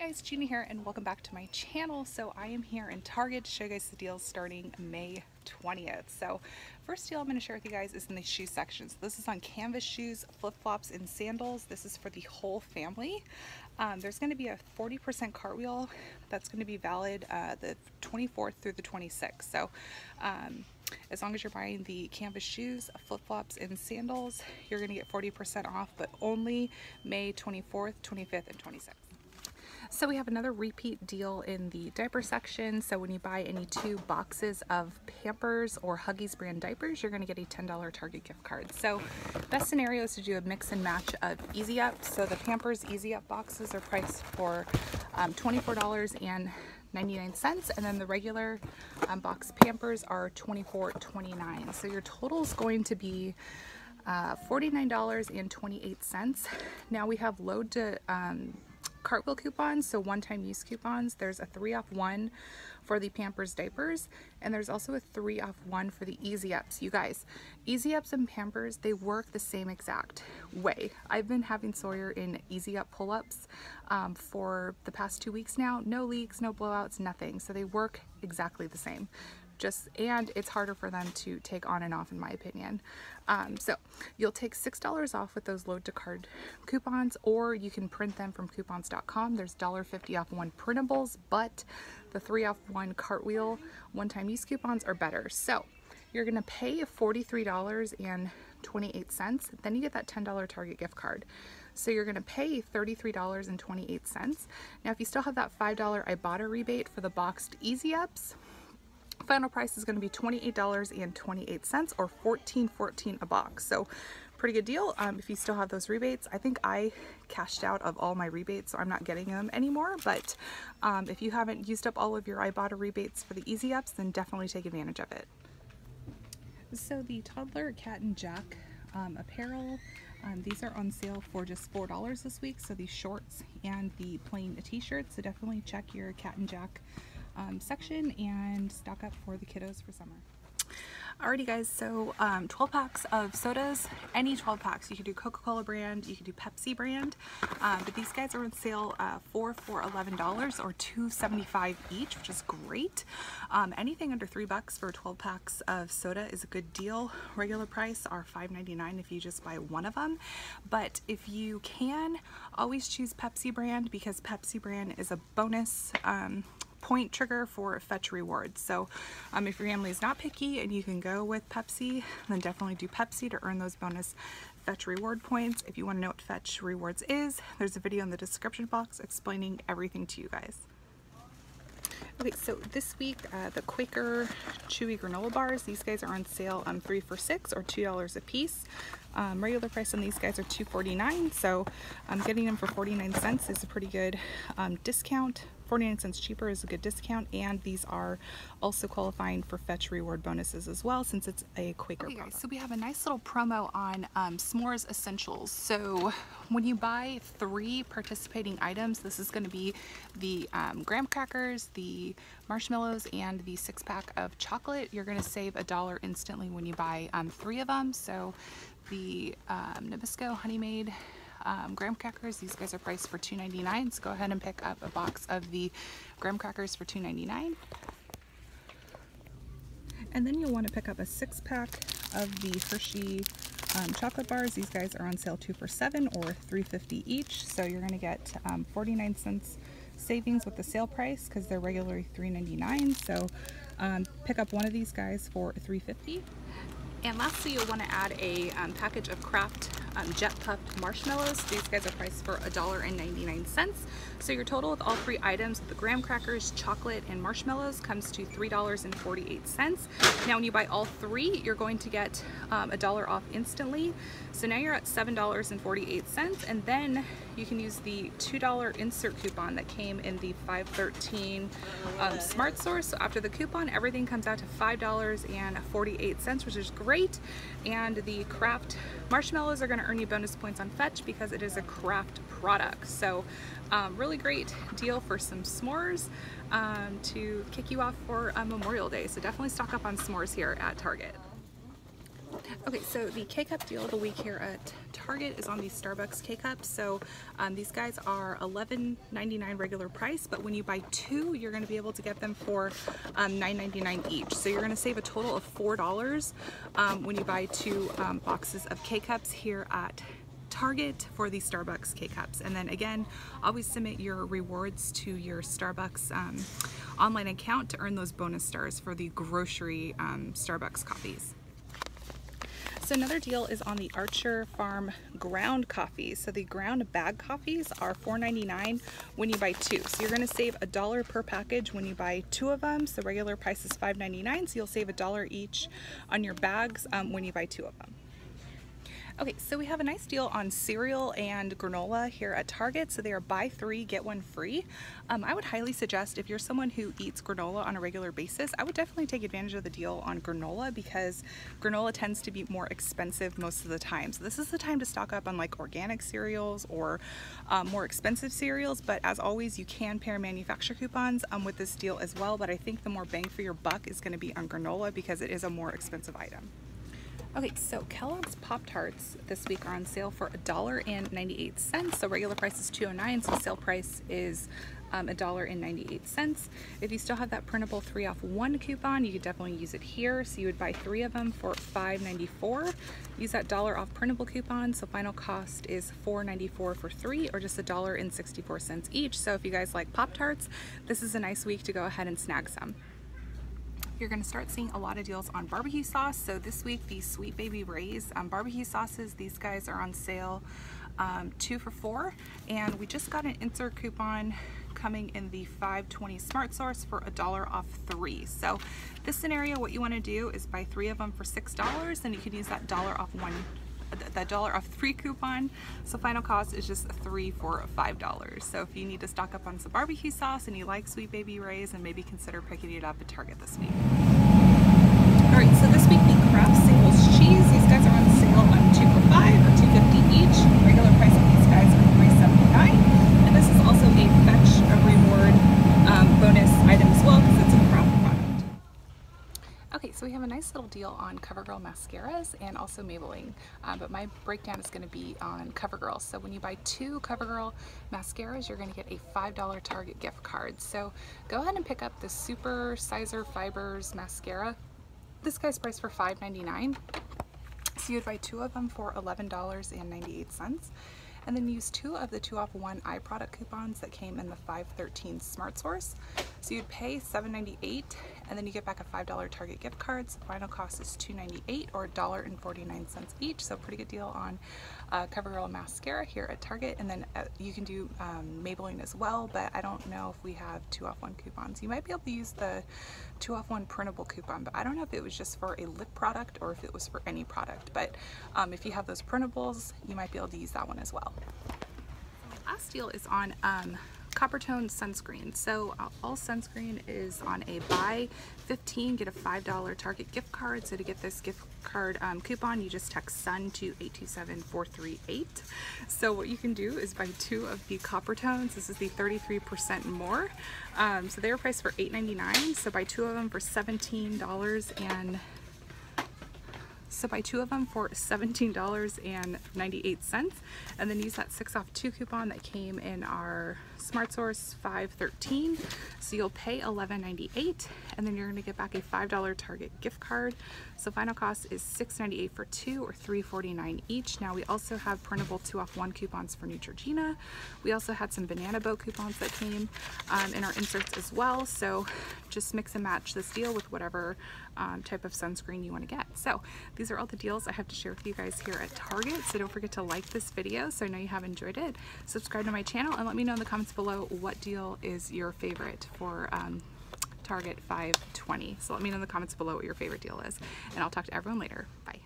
Hey guys, Gina here and welcome back to my channel. So I am here in Target to show you guys the deals starting May 20th. So first deal I'm going to share with you guys is in the shoe section. So this is on canvas shoes, flip-flops, and sandals. This is for the whole family. There's going to be a 40% cartwheel that's going to be valid the 24th through the 26th. So as long as you're buying the canvas shoes, flip-flops, and sandals, you're going to get 40% off, but only May 24th, 25th, and 26th. So we have another repeat deal in the diaper section. So when you buy any 2 boxes of Pampers or Huggies brand diapers, you're going to get a $10 Target gift card. So best scenario is to do a mix and match of Easy Up. So the Pampers Easy Up boxes are priced for $24.99, and then the regular box Pampers are $24.29. So your total is going to be $49.28. Now we have load to cartwheel coupons, so one-time use coupons. There's a 3-off-1 for the Pampers diapers, and there's also a 3-off-1 for the Easy Ups. You guys, Easy Ups and Pampers, they work the same exact way. I've been having Sawyer in Easy Up pull-ups for the past 2 weeks now. No leaks, no blowouts, nothing. So they work exactly the same. And it's harder for them to take on and off, in my opinion. So you'll take $6 off with those load to card coupons, or you can print them from coupons.com. There's $1.50 off 1 printables, but the 3-off-1 cartwheel one-time use coupons are better. So you're gonna pay $43.28. Then you get that $10 Target gift card. So you're gonna pay $33.28. Now if you still have that $5 Ibotta rebate for the boxed Easy Ups, final price is going to be $28.28 or $14.14 a box. So pretty good deal if you still have those rebates. I think I cashed out of all my rebates, so I'm not getting them anymore. But if you haven't used up all of your Ibotta rebates for the Easy Ups, then definitely take advantage of it. So the toddler Cat and Jack apparel, these are on sale for just $4 this week. So the shorts and the plain t-shirts. So definitely check your Cat and Jack section and stock up for the kiddos for summer. Alrighty guys, so 12 packs of sodas, any 12 packs. You could do Coca-Cola brand, you could do Pepsi brand, but these guys are on sale for $11 or $2.75 each, which is great. Anything under $3 for 12 packs of soda is a good deal. Regular price are $5.99 if you just buy one of them, but if you can, always choose Pepsi brand, because Pepsi brand is a bonus point trigger for Fetch rewards. So if your family is not picky and you can go with Pepsi, then definitely do Pepsi to earn those bonus Fetch reward points. If you want to know what Fetch rewards is, there's a video in the description box explaining everything to you guys. Okay, so this week the Quaker Chewy granola bars, these guys are on sale 3 for $6 or $2 a piece. Regular price on these guys are $2.49, so getting them for 49 cents is a pretty good discount. 49 cents cheaper is a good discount, and these are also qualifying for Fetch reward bonuses as well, since it's a Quaker product. So we have a nice little promo on s'mores essentials. So when you buy 3 participating items, this is going to be the graham crackers, the marshmallows, and the 6-pack of chocolate. You're going to save $1 instantly when you buy 3 of them. So the Nabisco Honey Maid graham crackers, these guys are priced for $2.99, so go ahead and pick up a box of the graham crackers for $2.99. And then you'll want to pick up a 6-pack of the Hershey chocolate bars. These guys are on sale 2 for $7 or $3.50 each, so you're going to get 49 cents savings with the sale price, because they're regularly $3.99. So pick up one of these guys for $3.50. And lastly, you'll want to add a package of Kraft Jet Puffed marshmallows. These guys are priced for $1.99. So your total with all 3 items, with the graham crackers, chocolate, and marshmallows, comes to $3.48. Now when you buy all 3, you're going to get $1 off instantly. So now you're at $7.48, and then you can use the $2 insert coupon that came in the 513 Smart Source. So after the coupon, everything comes out to $5.48, which is great. And the Kraft marshmallows are going to earn you bonus points on Fetch because it is a Kraft product. So really great deal for some s'mores to kick you off for Memorial Day. So definitely stock up on s'mores here at Target. Okay, so the K-Cup deal of the week here at Target is on these Starbucks K-Cups. So these guys are $11.99 regular price, but when you buy two, you're going to be able to get them for $9.99 each. So you're going to save a total of $4 when you buy two boxes of K-Cups here at Target for the Starbucks K-Cups. And then again, always submit your rewards to your Starbucks online account to earn those bonus stars for the grocery Starbucks coffees. So another deal is on the Archer Farm ground coffees. So the ground bag coffees are $4.99 when you buy two. So you're going to save $1 per package when you buy two of them. So regular price is $5.99. So you'll save $1 each on your bags when you buy two of them. Okay, so we have a nice deal on cereal and granola here at Target. So they are buy three, get one free. I would highly suggest if you're someone who eats granola on a regular basis, I would definitely take advantage of the deal on granola because granola tends to be more expensive most of the time. So this is the time to stock up on like organic cereals or more expensive cereals. But as always, you can pair manufacturer coupons with this deal as well. But I think the more bang for your buck is going to be on granola because it is a more expensive item. Okay, so Kellogg's Pop-Tarts this week are on sale for $1.98. So regular price is $2.09, so sale price is $1.98. If you still have that printable 3 off 1 coupon, you could definitely use it here. So you would buy 3 of them for $5.94. Use that $1 off printable coupon, so final cost is $4.94 for 3, or just $1.64 each. So if you guys like Pop-Tarts, this is a nice week to go ahead and snag some. You're going to start seeing a lot of deals on barbecue sauce. So this week, the Sweet Baby Ray's barbecue sauces, these guys are on sale 2 for $4. And we just got an insert coupon coming in the 520 Smart Source for $1 off 3. So this scenario, what you want to do is buy 3 of them for $6, and you could use that $1 off 3 coupon. So final cost is just 3 for $5. So if you need to stock up on some barbecue sauce and you like Sweet Baby Ray's, then maybe consider picking it up at Target this week. All right, so this week the Kraft Singles Cheese, these guys are on sale on 2 for $5 or $2.50 each. Regular price of these guys are $3.79, and this is also a Fetch a Reward bonus item as well because it's a Kraft product. Okay, so we have a nice little deal on CoverGirl mascaras and also Maybelline, but my breakdown is going to be on CoverGirl. So when you buy 2 CoverGirl mascaras, you're going to get a $5 Target gift card. So go ahead and pick up the Super Sizer Fibers mascara. This guy's priced for $5.99. So you'd buy 2 of them for $11.98. And then use 2 of the 2 off 1 eye product coupons that came in the 513 Smart Source. So you'd pay $7.98, and then you get back a $5 Target gift card. So final cost is $2.98 or $1.49 each. So pretty good deal on CoverGirl mascara here at Target. And then you can do Maybelline as well, but I don't know if we have 2 off 1 coupons. You might be able to use the 2 off 1 printable coupon, but I don't know if it was just for a lip product or if it was for any product. But if you have those printables, you might be able to use that one as well. Last deal is on Coppertone sunscreen. So all sunscreen is on a buy 15 get a $5 Target gift card. So to get this gift card coupon, you just text SUN to 827-438. So what you can do is buy 2 of the Coppertones. This is the 33% more. So they were priced for $8.99. So buy 2 of them for $17 and So buy 2 of them for $17.98, and then use that 6 off 2 coupon that came in our Smart Source 513. So you'll pay $11.98, and then you're going to get back a $5 Target gift card. So final cost is $6.98 for 2 or $3.49 each. Now we also have printable 2 off 1 coupons for Neutrogena. We also had some Banana Boat coupons that came in our inserts as well. So just mix and match this deal with whatever type of sunscreen you want to get. So these are all the deals I have to share with you guys here at Target. So don't forget to like this video so I know you have enjoyed it. Subscribe to my channel and let me know in the comments below what deal is your favorite for Target 520. So let me know in the comments below what your favorite deal is, and I'll talk to everyone later. Bye.